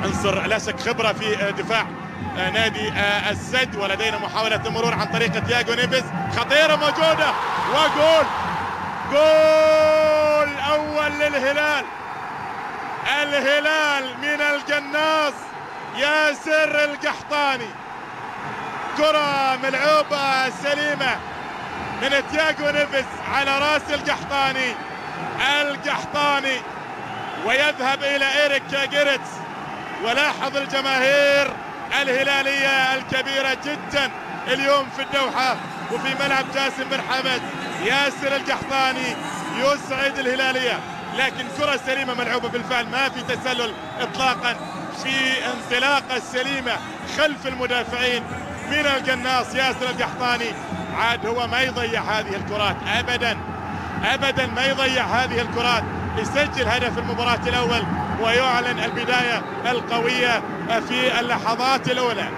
عنصر لا شك خبرة في دفاع نادي السد. ولدينا محاولة المرور عن طريق تياغو نيفيز، خطيرة موجودة وجول. جول أول للهلال. الهلال من القناص ياسر القحطاني. كرة ملعوبة سليمة من تياغو نيفيز على راس القحطاني. ويذهب إلى إيريك جيرتس. ولاحظ الجماهير الهلالية الكبيرة جدا اليوم في الدوحة وفي ملعب جاسم بن حمد. ياسر القحطاني يسعد الهلالية، لكن كرة سليمة ملعوبة بالفعل، ما في تسلل إطلاقا، في انطلاقة سليمة خلف المدافعين من القناص ياسر القحطاني. عاد هو ما يضيع هذه الكرات أبدا ما يضيع هذه الكرات. يسجل هدف المباراة الأول ويعلن البداية القوية في اللحظات الأولى.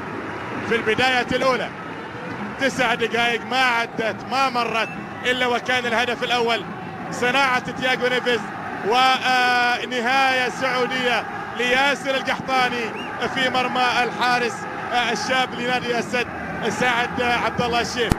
في البداية الأولى 9 دقائق ما عدت ما مرت إلا وكان الهدف الأول صناعة تياغو نيفيز، ونهاية سعودية لياسر القحطاني في مرمى الحارس الشاب لنادي السد سعد عبد الله الشيف.